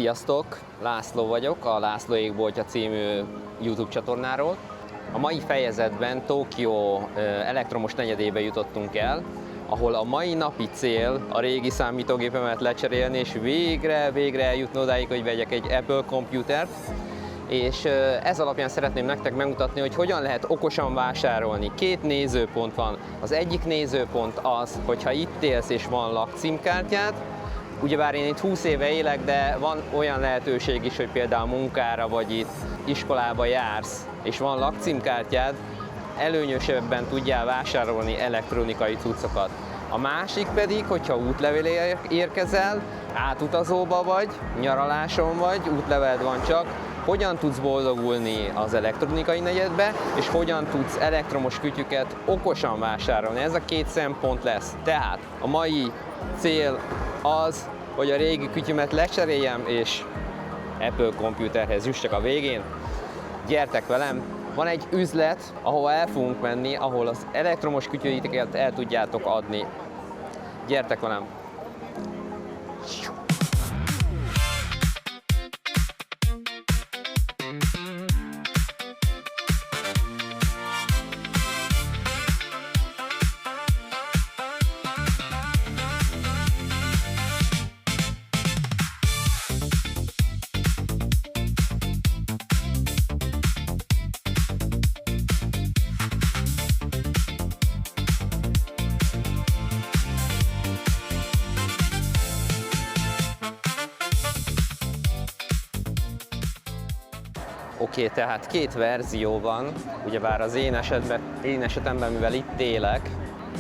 Sziasztok! László vagyok, a László Égboltja című YouTube csatornáról. A mai fejezetben Tokió elektromos negyedébe jutottunk el, ahol a mai napi cél a régi számítógépemet lecserélni, és végre eljutni odáig, hogy vegyek egy Apple komputert. És ez alapján szeretném nektek megmutatni, hogy hogyan lehet okosan vásárolni. Két nézőpont van. Az egyik nézőpont az, hogyha itt élsz és van lakcímkártyád. Ugyebár én itt 20 éve élek, de van olyan lehetőség is, hogy például munkára vagy itt iskolába jársz, és van lakcímkártyád, előnyösebben tudjál vásárolni elektronikai cuccokat. A másik pedig, hogyha útlevélért érkezel, átutazóba vagy, nyaraláson vagy, útleveled van csak, hogyan tudsz boldogulni az elektronikai negyedbe, és hogyan tudsz elektromos kütyüket okosan vásárolni. Ez a két szempont lesz. Tehát a mai cél az, hogy a régi kütyümet lecseréljem, és Apple komputerhez jussak a végén. Gyertek velem! Van egy üzlet, ahova el fogunk menni, ahol az elektromos kütyüiteket el tudjátok adni. Gyertek velem! Oké, tehát két verzió van, ugyebár az én esetemben, mivel itt élek,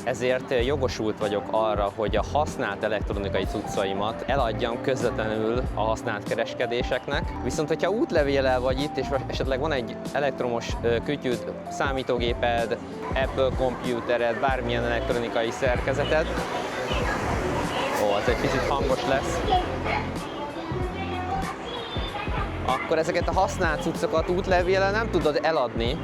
ezért jogosult vagyok arra, hogy a használt elektronikai cuccaimat eladjam közvetlenül a használt kereskedéseknek. Viszont, hogyha útlevéllel vagy itt, és esetleg van egy elektromos kütyüd, számítógéped, Apple komputered, bármilyen elektronikai szerkezeted, ez egy picit hangos lesz, akkor ezeket a használt cuccokat útlevéllel nem tudod eladni.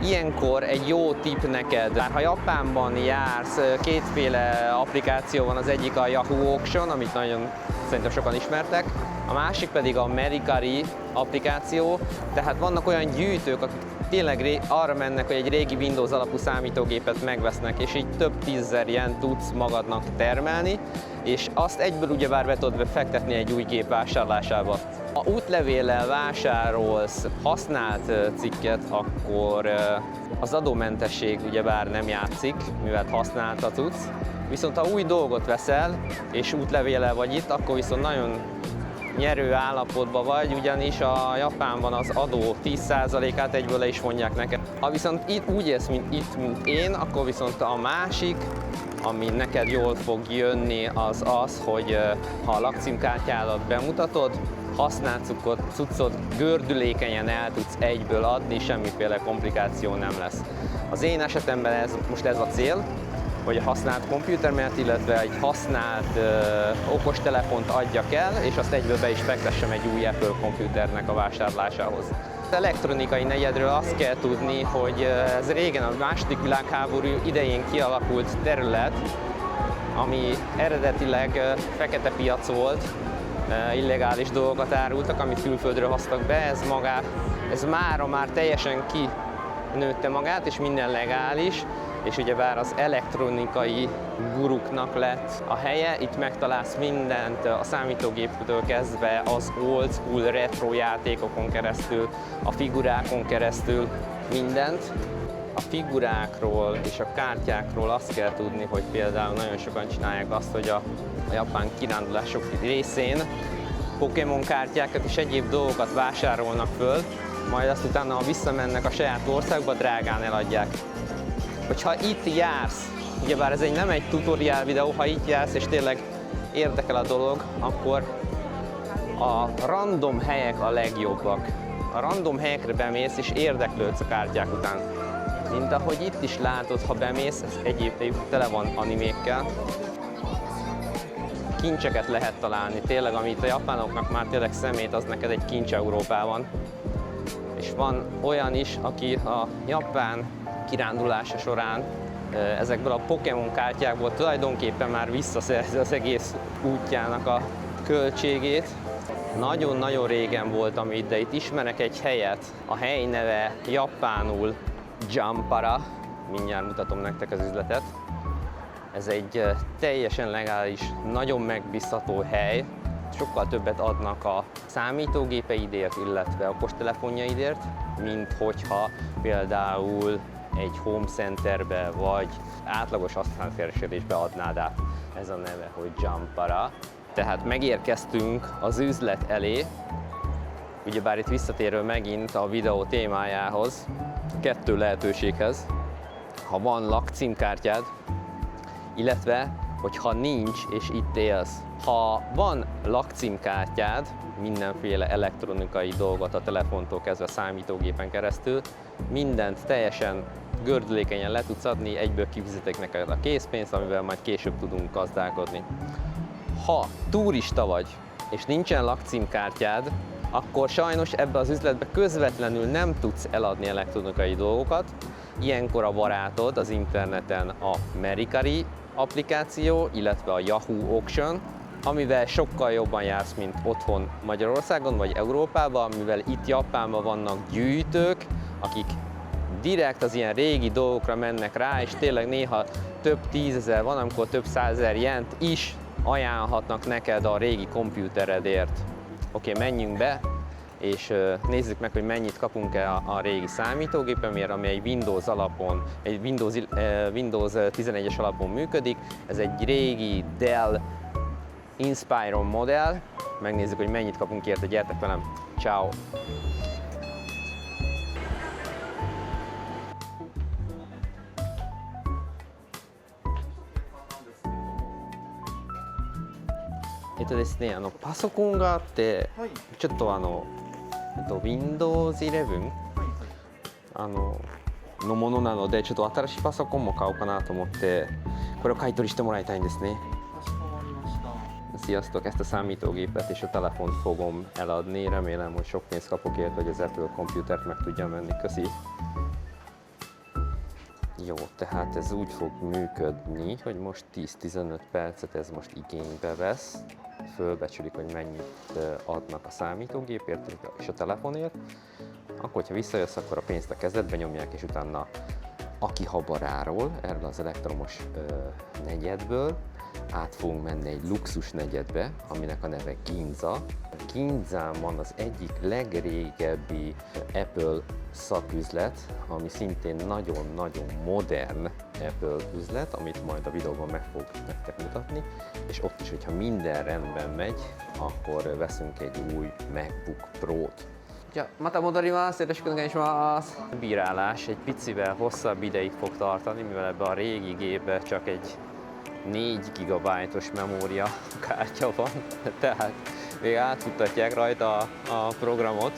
Ilyenkor egy jó tipp neked. Már ha Japánban jársz, kétféle applikáció van, az egyik a Yahoo Auction, amit nagyon szerintem sokan ismertek, a másik pedig a Mercari applikáció, tehát vannak olyan gyűjtők, akik tényleg arra mennek, hogy egy régi Windows alapú számítógépet megvesznek, és így több tízezer yen tudsz magadnak termelni, és azt egyből ugyebár be tudod fektetni egy új gép vásárlásába. Ha útlevéllel vásárolsz használt cikket, akkor az adómentesség ugyebár nem játszik, mivel használt a cucc. Viszont ha új dolgot veszel, és útlevéllel vagy itt, akkor viszont nagyon nyerő állapotban vagy, ugyanis a Japánban az adó 10%-át egyből le is vonják neked. Ha viszont itt úgy élsz, mint én, akkor viszont a másik, ami neked jól fog jönni, az az, hogy ha a lakcímkártyádat bemutatod, használt cuccot gördülékenyen el tudsz egyből adni, semmiféle komplikáció nem lesz. Az én esetemben most ez a cél, hogy a használt komputeremet, illetve egy használt okostelefont adjak el, és azt egyből be is fektessem egy új Apple komputernek a vásárlásához. Az elektronikai negyedről azt kell tudni, hogy ez régen a II. Világháború idején kialakult terület, ami eredetileg fekete piac volt, illegális dolgokat árultak, amit külföldről hoztak be, ez mára már teljesen kinőtte magát, és minden legális, és ugyebár az elektronikai guruknak lett a helye. Itt megtalálsz mindent, a számítógéptől kezdve az old school retro játékokon keresztül, a figurákon keresztül mindent. A figurákról és a kártyákról azt kell tudni, hogy például nagyon sokan csinálják azt, hogy a japán kirándulások részén Pokémon kártyákat és egyéb dolgokat vásárolnak föl, majd azt utána, ha visszamennek a saját országba, drágán eladják. Hogyha itt jársz, ugyebár ez nem egy tutoriál videó, ha itt jársz és tényleg érdekel a dolog, akkor a random helyek a legjobbak. A random helyekre bemész és érdeklődsz a kártyák után. Mint ahogy itt is látod, ha bemész, ez egyébként tele van animékkel. Kincseket lehet találni, tényleg, amit a japánoknak már tényleg szemét, az neked egy kincs Európában. És van olyan is, aki a japán kirándulása során ezekből a Pokémon kártyákból tulajdonképpen már visszaszerzi az egész útjának a költségét. Nagyon-nagyon régen voltam itt, de itt ismerek egy helyet. A hely neve japánul Jampara. Mindjárt mutatom nektek az üzletet. Ez egy teljesen legális, nagyon megbízható hely. Sokkal többet adnak a számítógépeidért, illetve a okostelefonjaidért, mint hogyha például egy home centerbe vagy átlagos asztalkereskedésbe adnád át. Ez a neve, hogy Jampara. Tehát megérkeztünk az üzlet elé, ugyebár itt visszatérve megint a videó témájához, 2 lehetőséghez. Ha van lakcímkártyád, illetve hogyha nincs és itt élsz. Ha van lakcímkártyád, mindenféle elektronikai dolgot a telefontól kezdve a számítógépen keresztül, mindent teljesen gördülékenyen le tudsz adni, egyből kifizetek neked a készpénzt, amivel majd később tudunk gazdálkodni. Ha turista vagy, és nincsen lakcímkártyád, akkor sajnos ebbe az üzletbe közvetlenül nem tudsz eladni elektronikai dolgokat. Ilyenkor a barátod az interneten a Mercari applikáció, illetve a Yahoo Auction, amivel sokkal jobban jársz, mint otthon Magyarországon vagy Európában, mivel itt Japánban vannak gyűjtők, akik direkt az ilyen régi dolgokra mennek rá, és tényleg néha több 10 000, van amikor több 100 000 jent is ajánlhatnak neked a régi kompjúteredért. Oké, menjünk be, és nézzük meg, hogy mennyit kapunk-e a régi számítógépemért, ami egy Windows alapon, egy Windows 11-es alapon működik. Ez egy régi Dell Inspiron modell. Megnézzük, hogy mennyit kapunk érte, gyertek velem! Ciao.ですね、パソコンがあって、はい、ちょっとWindows 11、のものなので、ちょっと新しいパソコンも買おうかなと思って、これを買い取りしてもらいたいんですね. Sziasztok, ezt a számítógépet és a telefont fogom eladni, remélem, hogy sok pénzt kapok érte, hogy az Apple kompjútert meg tudjam venni. Köszi! Jó, tehát ez úgy fog működni, hogy most 10-15 percet ez most igénybe vesz, fölbecsülik, hogy mennyit adnak a számítógépért és a telefonért, akkor, hogyha visszajössz, akkor a pénzt a kezedbe nyomják, és utána Akihabaráról, erről az elektromos negyedből át fogunk menni egy luxus negyedbe, aminek a neve Ginza. Ginzán van az egyik legrégebbi Apple szaküzlet, ami szintén nagyon-nagyon modern Apple üzlet, amit majd a videóban meg fogok nektek mutatni, és ott is, hogyha minden rendben megy, akkor veszünk egy új MacBook Pro-t. Ja, mata modorimasu, yoroshiku onegaishimasu. A bírálás egy picivel hosszabb ideig fog tartani, mivel ebbe a régi gépbe csak egy 4 GB-os memória kártya van, tehát még átfuttatják rajta a programot,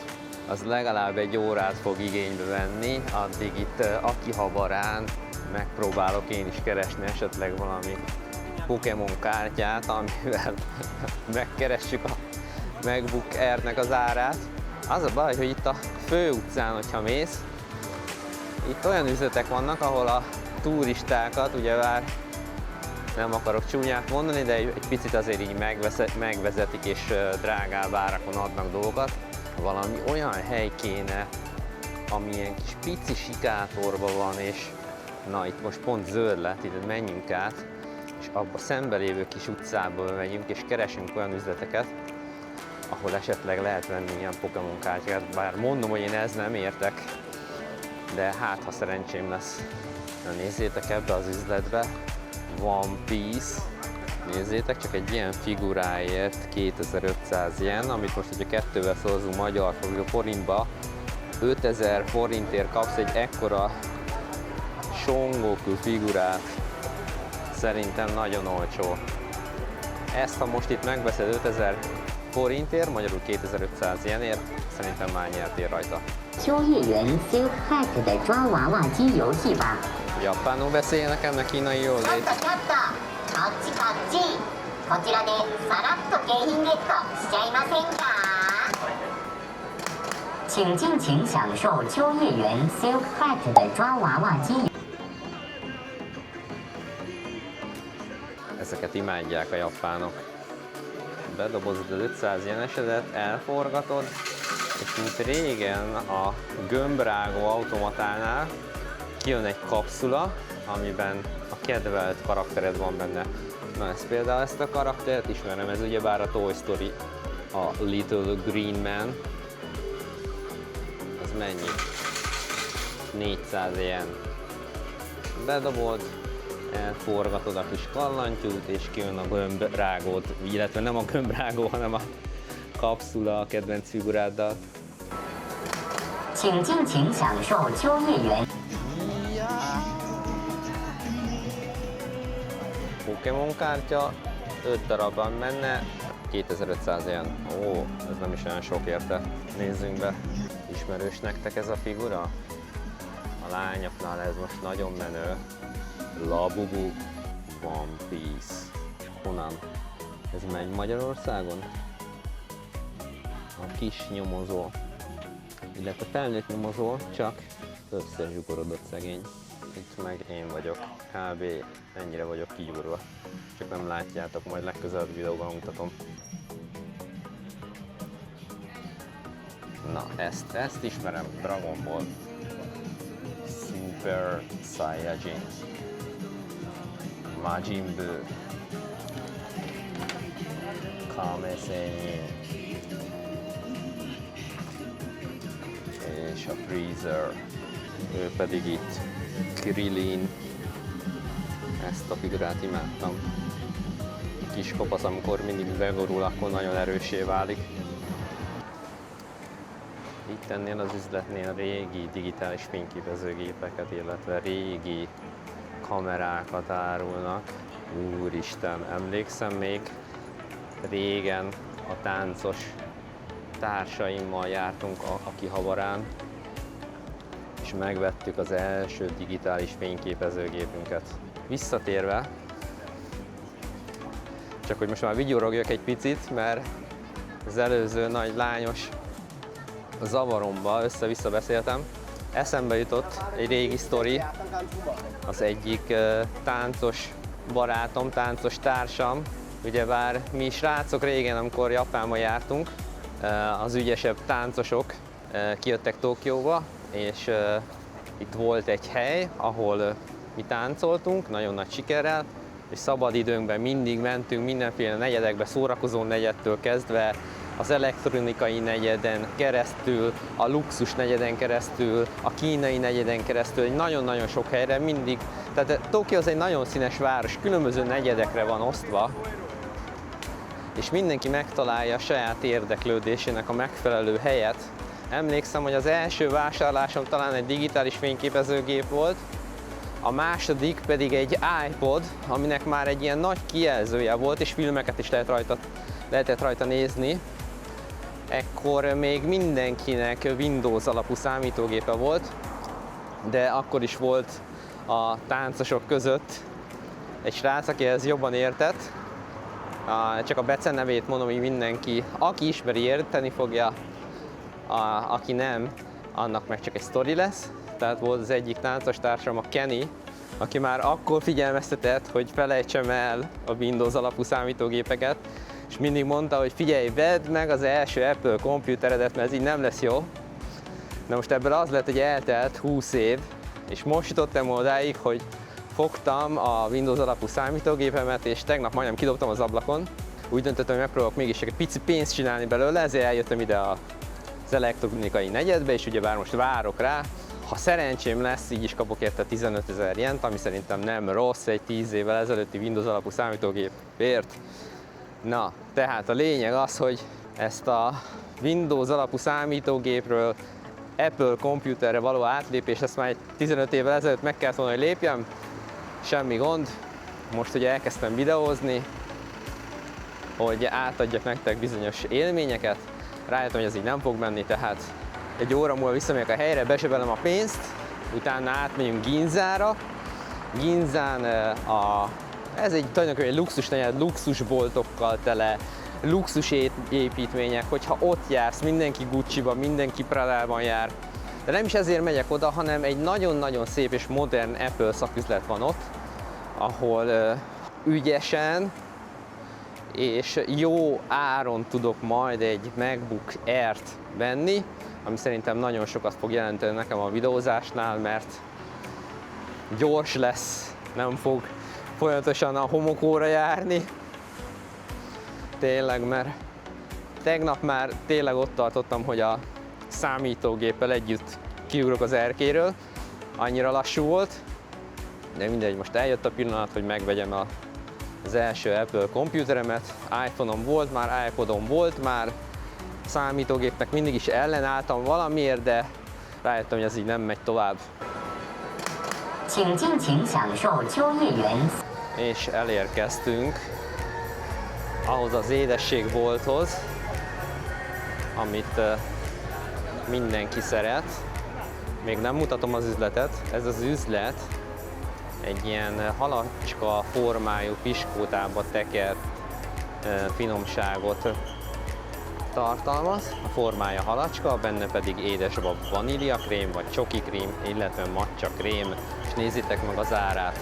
az legalább 1 órát fog igénybe venni, addig itt Akihabarán megpróbálok én is keresni esetleg valami Pokémon kártyát, amivel megkeressük a MacBook Air-nek az árát. Az a baj, hogy itt a főutcán, hogyha mész, itt olyan üzletek vannak, ahol a turistákat, ugyebár nem akarok csúnyát mondani, de egy picit azért így megvezetik és drágább árakon adnak dolgokat. Valami olyan hely kéne, ami ilyen kis pici sikátorban van, és na itt most pont zöld lett, ide menjünk át, és abba szembe lévő kis utcába megyünk, és keresünk olyan üzleteket, ahol esetleg lehet venni ilyen Pokémon kártyát, bár mondom, hogy én ez nem értek, de hát ha szerencsém lesz. Na, nézzétek ebbe az üzletbe, One Piece, nézzétek, csak egy ilyen figuráért 2500 yen, amit most, hogyha 2-vel szorozunk magyar forintba, 5000 forintért kapsz egy ekkora Son Goku figurát, szerintem nagyon olcsó. Ezt, ha most itt megveszed 5000 forintért, magyarul 2500 yenért, szerintem már nyertél rajta. Japánul beszélj nekem, ne kínai jól légy. Ezeket imádják a japánok. bedobozod az 500 yenesedet, elforgatod, és mint régen a gömbrágó automatánál kijön egy kapszula, amiben a kedvelt karaktered van benne. Na, ez például ezt a karaktert ismerem, ez ugyebár a Toy Story, a Little Green Man. Az mennyi? 400 yen. Bedobod, elforgatod a kis kallantyút, és kijön a gömbrágód, illetve nem a gömbrágó, hanem a kapszula a kedvenc figuráddal. Pokémon kártya, 5 darabban menne, 2500 yen. Ó, ez nem is olyan sok érte. Nézzünk be. Ismerős nektek ez a figura? A lányoknál ez most nagyon menő. Labubu One Piece. Honnan? Ez megy Magyarországon? A kis nyomozó, illetve felnőtt nyomozó, csak összezsugorodott szegény. Itt meg én vagyok, kb. Ennyire vagyok kigyúrva. Csak nem látjátok, majd legközelebb videóban mutatom. Na, ezt ismerem, Dragon Ball. Super Saiyajin. Majin Buu. Kame Sennin. És a Freezer. Ő pedig itt. Krillin. Ezt a figurát imádtam. A kis kopasz, amikor mindig begorul, akkor nagyon erőssé válik. Itt ennél az üzletnél régi digitális fényképezőgépeket, illetve régi kamerákat árulnak. Úristen, emlékszem még régen a táncos társaimmal jártunk Akihabarán, és megvettük az első digitális fényképezőgépünket. Visszatérve, csak hogy most már vigyorogjak egy picit, mert az előző nagy lányos zavaromba össze-vissza beszéltem. Eszembe jutott egy régi sztori, az egyik táncos barátom, táncos társam, ugyebár mi srácok régen, amikor Japánba jártunk, az ügyesebb táncosok kijöttek Tokióba, és itt volt egy hely, ahol mi táncoltunk, nagyon nagy sikerrel, és szabad időnkben mindig mentünk mindenféle negyedekbe, szórakozó negyedtől kezdve, az elektronikai negyeden keresztül, a luxus negyeden keresztül, a kínai negyeden keresztül, egy nagyon-nagyon sok helyre mindig. Tehát Tokió az egy nagyon színes város, különböző negyedekre van osztva, és mindenki megtalálja a saját érdeklődésének a megfelelő helyet. Emlékszem, hogy az első vásárlásom talán egy digitális fényképezőgép volt, a második pedig egy iPod, aminek már egy ilyen nagy kijelzője volt, és filmeket is lehetett rajta nézni. Ekkor még mindenkinek Windows alapú számítógépe volt, de akkor is volt a táncosok között egy srác, aki ez jobban értett. Csak a becenevét mondom, hogy mindenki, aki ismeri, érteni fogja, aki nem, annak meg csak egy sztori lesz. Tehát volt az egyik táncos társam, a Kenny, aki már akkor figyelmeztetett, hogy felejtsem el a Windows alapú számítógépeket, és mindig mondta, hogy figyelj, vedd meg az első Apple komputeredet, mert ez így nem lesz jó. Na most ebből az lett, hogy eltelt 20 év, és most jutottam odáig, hogy fogtam a Windows alapú számítógépemet, és tegnap majdnem kidobtam az ablakon. Úgy döntöttem, hogy megpróbálok mégis egy pici pénzt csinálni belőle, ezért eljöttem ide az elektronikai negyedbe, és ugyebár most várok rá. Ha szerencsém lesz, így is kapok érte 15 000 jent, ami szerintem nem rossz egy 10 évvel ezelőtti Windows alapú számítógépért. Na, tehát a lényeg az, hogy ezt a Windows alapú számítógépről Apple komputerre való átlépés, ezt már 15 évvel ezelőtt meg kellett volna, hogy lépjem. Semmi gond. Most ugye elkezdtem videózni, hogy átadjak nektek bizonyos élményeket. Rájöttem, hogy ez így nem fog menni, tehát egy óra múlva visszamegyek a helyre, besebelem a pénzt, utána átmegyünk Ginzára. Ginzán ez egy tulajdonképpen egy luxus negyed, luxusboltokkal tele, luxus építmények, hogyha ott jársz, mindenki Gucci-ban, mindenki Prada-ban jár. De nem is ezért megyek oda, hanem egy nagyon-nagyon szép és modern Apple szaküzlet van ott, ahol ügyesen és jó áron tudok majd egy MacBook Air-t venni, ami szerintem nagyon sokat fog jelenteni nekem a videózásnál, mert gyors lesz, nem fog folyamatosan a homokóra járni. Tényleg, mert tegnap már tényleg ott tartottam, hogy a számítógéppel együtt kiugrok az erkéről, annyira lassú volt, de mindegy, most eljött a pillanat, hogy megvegyem az első Apple komputeremet. iPhone-om volt már, iPodom volt már, számítógépnek mindig is ellenálltam valamiért, de rájöttem, hogy ez így nem megy tovább. És elérkeztünk ahhoz az édességbolthoz, amit mindenki szeret. Még nem mutatom az üzletet. Ez az üzlet egy ilyen halacska formájú piskótába tekert finomságot tartalmaz. A formája halacska, benne pedig édesbab vaníliakrém, vagy csokikrém, illetve matcha krém. És nézzétek meg az árát.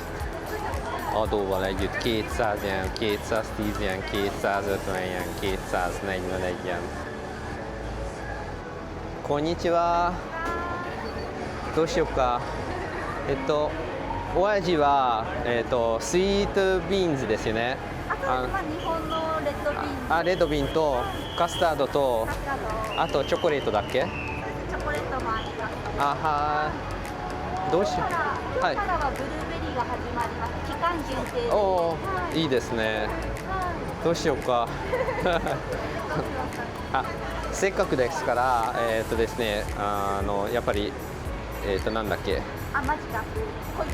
Adóval együtt 200 yen, 210 yen, 250 yen, 241 yen. Konnichiwa. どうしようか。お味は、スイートビーンズですよね。日本のレッドビーンズ。レッドビーンとカスタードと、あとチョコレートだっけ？チョコレートもあります。どうしよう。はい。からはブルーベリーが始まります。期間限定で。おー、いいですね。どうしようか。せっかくですから、ですね、やっぱり、なんだっけ。マジか。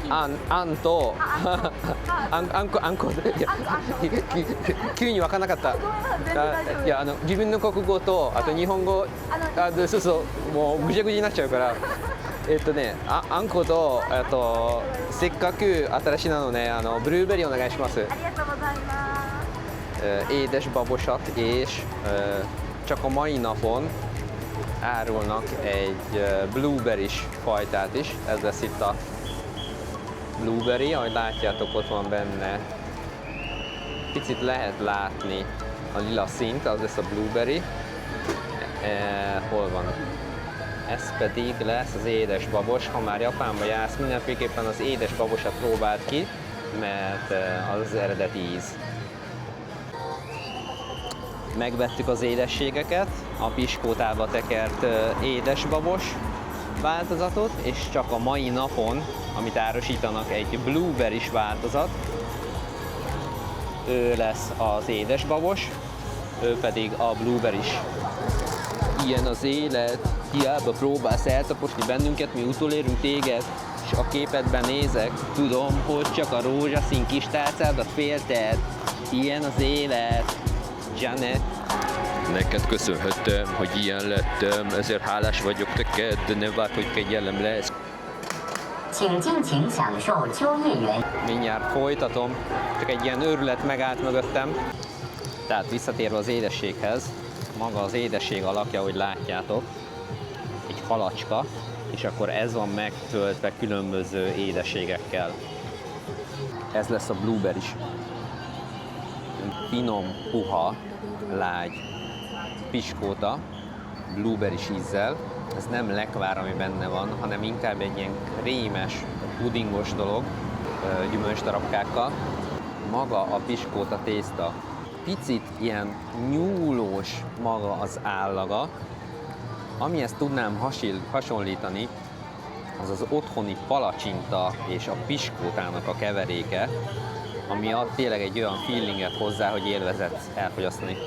あんと、あんこ、いや、急に分からなかった。いや、自分の国語と、あと日本語、そうそう、もうぐちゃぐちゃになっちゃうから。あんこと、せっかく新しいなので、ブルーベリーお願いします。ありがとうございます。édes babosat és csak a mai napon árulnak egy blueberry-s fajtát is. Ez lesz itt a blueberry, ahogy látjátok, ott van benne. Picit lehet látni a lila színt, az lesz a blueberry. Hol van? Ez pedig lesz az édes babos. Ha már Japánba jársz, mindenféleképpen az édes babosat próbáld ki, mert az eredeti íz. Megvettük az édességeket, a piskótába tekert édesbabos változatot, és csak a mai napon, amit árusítanak, egy blueberry-s változat, ő lesz az édesbabos, ő pedig a blueberry-s. Ilyen az élet, hiába próbálsz eltaposni bennünket, mi utolérünk téged, és a képedben nézek, tudom, hogy csak a rózsaszín kis tálcádat félted. Ilyen az élet, Janet. Neked köszönhetem, hogy ilyen lettem, ezért hálás vagyok neked, de nem várd, hogy kegyelem lesz. Mindjárt folytatom, csak egy ilyen őrület megállt mögöttem. Tehát visszatérve az édességhez, maga az édesség alakja, ahogy látjátok, egy halacska, és akkor ez van megtöltve különböző édességekkel. Ez lesz a blueberry-s. Finom, puha, lágy piskóta, blueberry-s ízzel. Ez nem lekvár, ami benne van, hanem inkább egy ilyen krémes, pudingos dolog, gyümölcsdarabkákkal. Maga a piskóta tészta. Picit ilyen nyúlós maga az állaga. Amihez tudnám hasonlítani, az az otthoni palacsinta és a piskótának a keveréke, ami ad tényleg egy olyan feelinget hozzá, hogy élvezet elfogyasztani.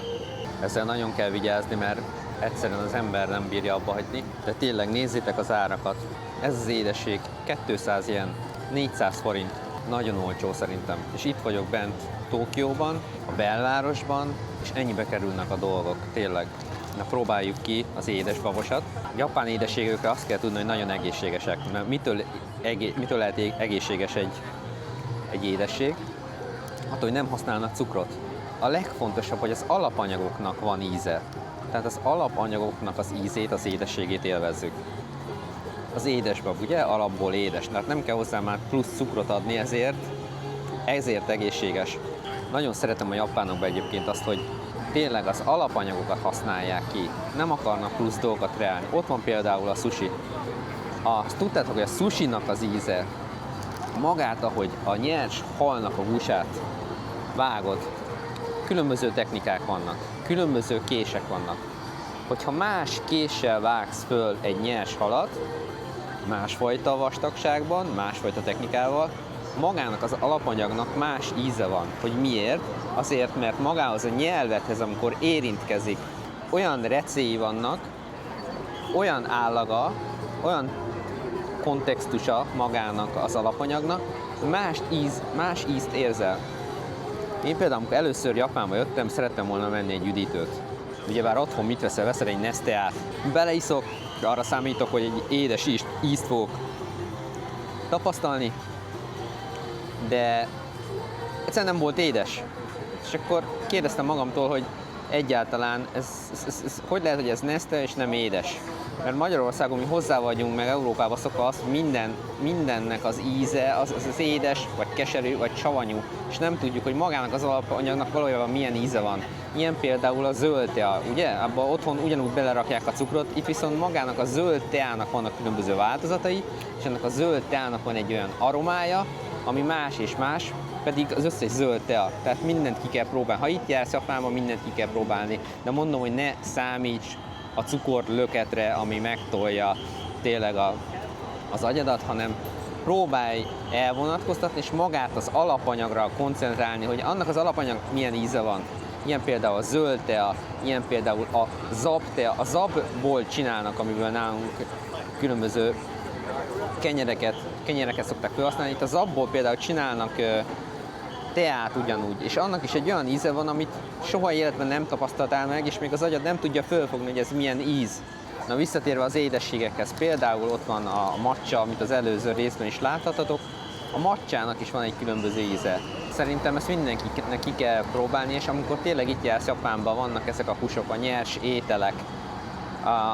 Ezzel nagyon kell vigyázni, mert egyszerűen az ember nem bírja abba hagyni. De tényleg nézzétek az árakat. Ez az édesség 200 yen, 400 forint. Nagyon olcsó szerintem. És itt vagyok bent Tokióban, a belvárosban, és ennyibe kerülnek a dolgok, tényleg. Na, próbáljuk ki az édesbabosat. Japán édességekre azt kell tudni, hogy nagyon egészségesek. Mert mitől lehet egészséges egy édesség? Attól, hogy nem használnak cukrot. A legfontosabb, hogy az alapanyagoknak van íze. Tehát az alapanyagoknak az ízét, az édességét élvezzük. Az édesbab, ugye? Alapból édes. Tehát nem kell hozzá már plusz cukrot adni, ezért egészséges. Nagyon szeretem a japánokban egyébként azt, hogy tényleg az alapanyagokat használják ki, nem akarnak plusz dolgokat kreálni. Ott van például a sushi. Azt tudtátok, hogy a sushinak az íze, magát, ahogy a nyers halnak a húsát vágod, különböző technikák vannak, különböző kések vannak. Hogyha más késsel vágsz föl egy nyers halat, másfajta vastagságban, másfajta technikával, magának az alapanyagnak más íze van. Hogy miért? Azért, mert magához a nyelvethez, amikor érintkezik, olyan recéi vannak, olyan állaga, olyan kontextusa magának az alapanyagnak, más ízt érzel. Én például, amikor először Japánba jöttem, szerettem volna venni egy üdítőt. Ugyebár otthon mit veszel? Veszel egy Nesteát. Beleiszok, arra számítok, hogy egy édes ízt fogok tapasztalni, de egyszerűen nem volt édes. És akkor kérdeztem magamtól, hogy egyáltalán ez hogy lehet, hogy ez Neste és nem édes? Mert Magyarországon mi hozzá vagyunk, meg Európában szokva azt, hogy mindennek az íze az édes, vagy keserű, vagy savanyú, és nem tudjuk, hogy magának az alapanyagnak valójában milyen íze van. Ilyen például a zöld tea, ugye? Abba otthon ugyanúgy belerakják a cukrot, itt viszont magának a zöld teának vannak különböző változatai, és ennek a zöld teának van egy olyan aromája, ami más és más, pedig az összes zöld tea. Tehát mindent ki kell próbálni. Ha itt jársz Japánban, mindent ki kell próbálni. De mondom, hogy ne számíts a cukorlöketre, ami megtolja tényleg az agyadat, hanem próbálj elvonatkoztatni, és magát az alapanyagra koncentrálni, hogy annak az alapanyag milyen íze van. Ilyen például a zöld tea, ilyen például a zab tea. A zabból csinálnak, amiből nálunk különböző kenyereket szokták felhasználni. Itt a zabból például csinálnak teát ugyanúgy, és annak is egy olyan íze van, amit soha életben nem tapasztaltál meg, és még az agyad nem tudja fölfogni, hogy ez milyen íz. Na, visszatérve az édességekhez, például ott van a matcha, amit az előző részben is láthatatok. A matchának is van egy különböző íze. Szerintem ezt mindenkinek ki kell próbálni, és amikor tényleg itt jársz Japánban, vannak ezek a húsok, a nyers ételek,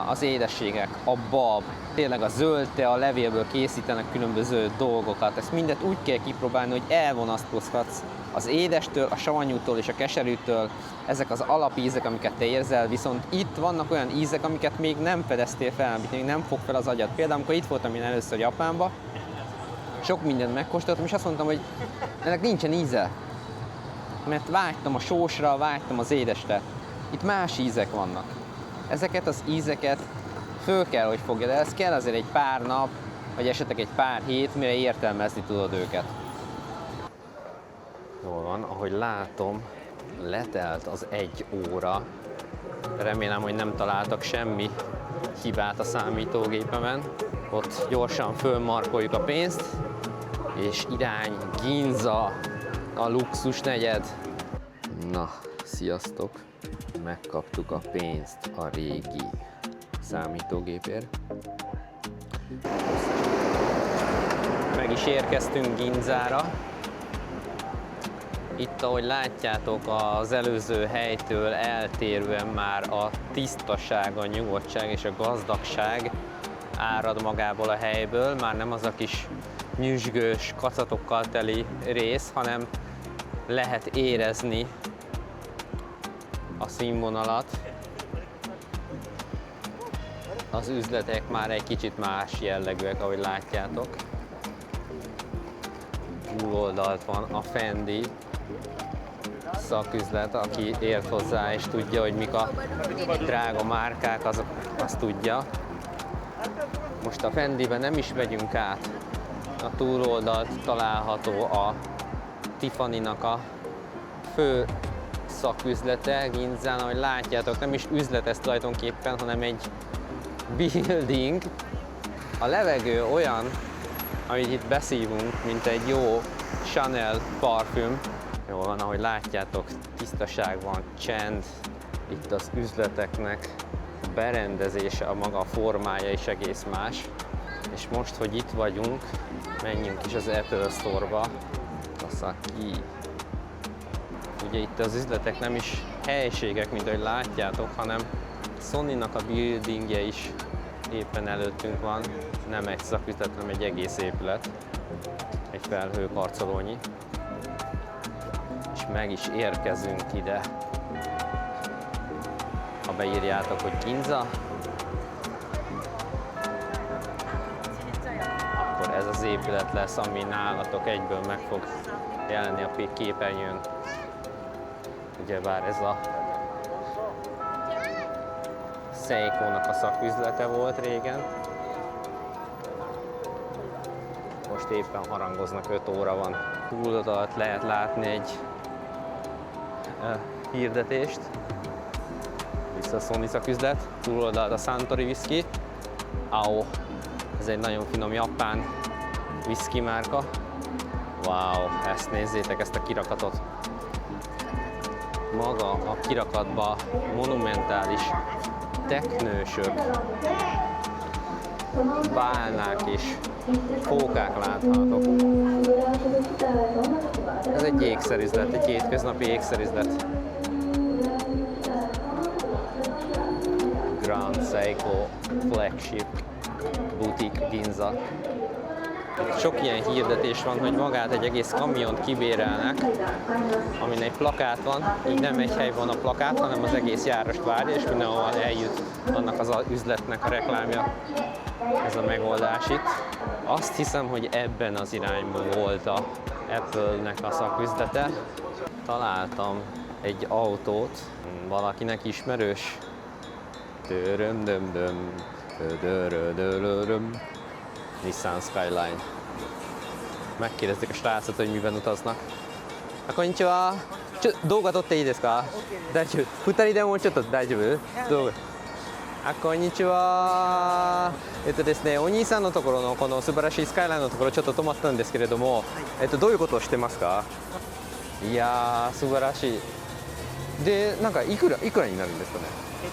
az édességek, a bab, tényleg a zöld tea, a levélből készítenek különböző dolgokat. Ezt mindet úgy kell kipróbálni, hogy elvonatkozhatsz az édestől, a savanyútól és a keserűtől. Ezek az alapízek, amiket te érzel, viszont itt vannak olyan ízek, amiket még nem fedeztél fel, amit még nem fog fel az agyad. Például, amikor itt voltam én először Japánba, sok mindent megkóstoltam, és azt mondtam, hogy ennek nincsen íze. Mert vágytam a sósra, vágytam az édesre. Itt más ízek vannak. Ezeket az ízeket föl kell, hogy fogjad el. Ez kell azért egy pár nap, vagy esetleg egy pár hét, mire értelmezni tudod őket. Jól van, ahogy látom, letelt az 1 óra. Remélem, hogy nem találtak semmi hibát a számítógépemen. Ott gyorsan fölmarkoljuk a pénzt, és irány Ginza, a luxus negyed. Na, sziasztok! Megkaptuk a pénzt a régi számítógépért. Meg is érkeztünk Ginzára. Itt, ahogy látjátok, az előző helytől eltérően már a tisztaság, a nyugodtság és a gazdagság árad magából a helyből. Már nem az a kis nyüzsgős kacatokkal teli rész, hanem lehet érezni a színvonalat. Az üzletek már egy kicsit más jellegűek, ahogy látjátok. Túloldalt van a Fendi szaküzlet, aki ért hozzá és tudja, hogy mik a drága márkák, azt tudja. Most a Fendiben nem is megyünk át. A túloldalt található a Tiffany-nak a fő szaküzlete Ginzán, ahogy látjátok, nem is üzlet ez tulajdonképpen, hanem egy building. A levegő olyan, amit itt beszívunk, mint egy jó Chanel parfüm. Jól van, ahogy látjátok, tisztaság van, csend, itt az üzleteknek a berendezése, a maga formája is egész más. És most, hogy itt vagyunk, menjünk is az Apple Store-ba. Sasaki. Ugye itt az üzletek nem is helységek, mint ahogy látjátok, hanem Sony-nak a buildingje is éppen előttünk van. Nem egy szaküzlet, hanem egy egész épület. Egy felhőkarcolónyi. És és meg is érkezünk ide. Ha beírjátok, hogy Ginza, akkor ez az épület lesz, ami nálatok egyből meg fog jelenni a képernyőn. Ugyebár ez a Seiko-nak a szaküzlete volt régen. Most éppen harangoznak, 5 óra van. Túloldalt lehet látni egy hirdetést. Vissza a Sony szaküzlet. Túloldalt a Suntory whisky. AO. Ez egy nagyon finom japán whisky márka. Wow, ezt nézzétek, ezt a kirakatot. Maga a kirakatban monumentális teknősök, bálnák és fókák láthatók. Ez egy ékszerüzlet, egy hétköznapi ékszerüzlet. Grand Seiko Flagship Boutique Ginza. Sok ilyen hirdetés van, hogy magát egy egész kamiont kibérelnek, amin egy plakát van, így nem egy hely van a plakát, hanem az egész járost várja, és mindenhol eljut annak az üzletnek a reklámja. Ez a megoldás itt. Azt hiszem, hogy ebben az irányban volt a Apple-nek a szaküzlete. Találtam egy autót, valakinek ismerős. Nissan Skyline. Megkérdezték a srácot, hogy miben utaznak. Konnichiwa. 動画撮っていいですか? 大丈夫。2人でもうちょっと大丈夫? 動画。こんにちは。ですね、お兄さんのところのこの素晴らしいスカイラインのところちょっと泊まったんですけれども、どういうことをしてますか? いやー素晴らしい。で、なんかいくらになるんですかね? 一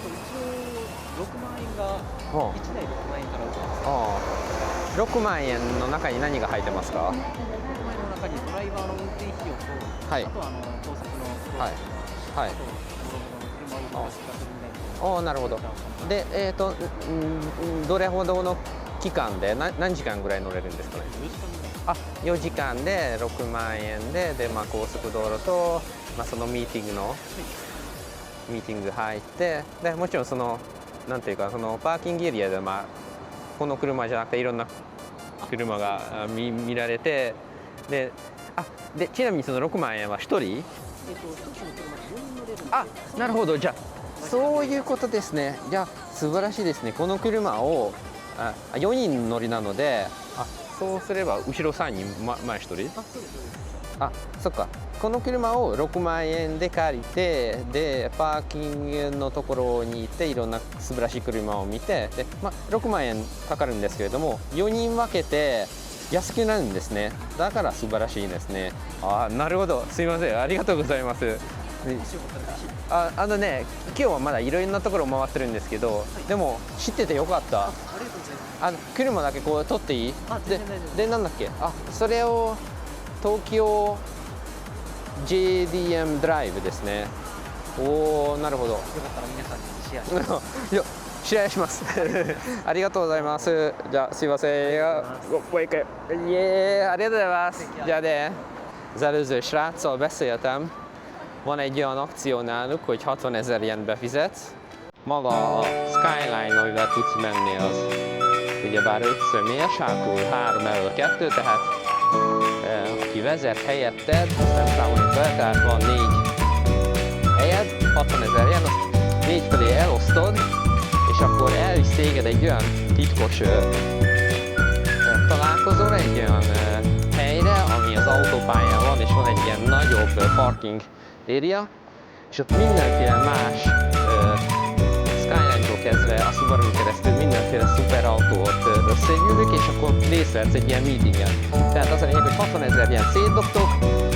応6万円が1台6万円から売ってます。6万円の中に何が入ってますか？ 6万円の中にドライバーの運転費用と、はい、あとは高速のはいはい、あと車を動かすガソリン代。なるほど。で、どれほどの期間で何時間ぐらい乗れるんですかね？ 4時間ぐらい。4時間で6万円で、高速道路と、そのミーティング入って、でもちろんそのなんていうかそのパーキングエリアでこの車じゃなくていろんな車が見られて、でちなみにその6万円は1人？なるほど。じゃあそういうことですね。じゃあ素晴らしいですね。この車を4人乗りなので、そうすれば後ろ3人、前1人？そっか。この車を6万円で借りて、でパーキングのところに行っていろんな素晴らしい車を見て、で、6万円かかるんですけれども、4人分けて安くなるんですね。だから素晴らしいですね。なるほど。すいません。ありがとうございます。ね、今日はまだいろんなところ回ってるんですけど、でも知っててよかった。車だけこう取っていい？でなんだっけ？それを東京JDM ドライブですね。なるほど。よかったら皆さんにシェアします。いや、シェアします。ありがとうございます。じゃあすいません。ありがとうございます。じゃあね、az előző sráccal beszéltem. Van egy olyan akció náluk, hogy 60 000 yen befizetsz. Maga a Skyline, amivel tudsz menni, az ugyebár 5 személyes, hátul 3 elől 2, tehát aki vezet helyetted, azt nem számoljuk be, tehát van 4 helyed, 60 000 yen, azt 4 felé elosztod, és akkor elvisz téged egy olyan titkos találkozóra, egy olyan helyre, ami az autópályán van, és van egy ilyen nagyobb parking area, és ott mindenféle más Skyline-tól kezdve a Subaru-n keresztül mindenféle szuperautót összegyűlik, és akkor részt vehetsz egy ilyen meetingen. Tehát az a lényeg, hogy 60 000 ilyen szétdobtok,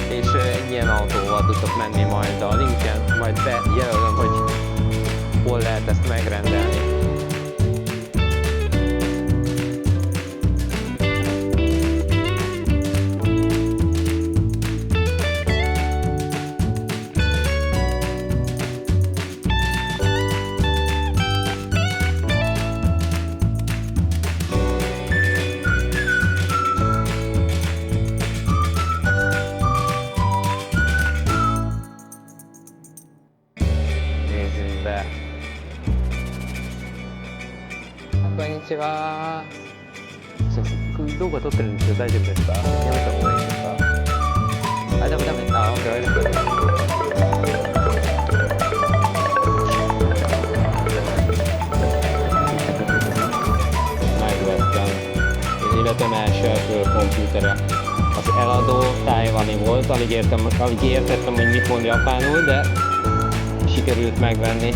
és egy ilyen autóval tudtok menni majd a linken, majd bejelölöm, hogy hol lehet ezt megrendelni. ちは。すいません、動画撮ってるんですけど大丈夫ですか？やめた方がいいですか？あ、ダメ。あ、オッケー。Megvettem az életem első Apple komputere. Az eladó tájvani volt, alig értettem, hogy mit mond japánul, de sikerült megvenni.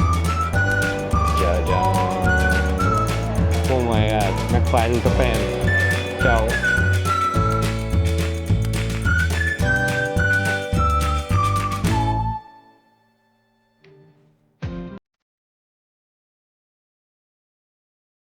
Oh my god, megfájdult a fejem. Ciao.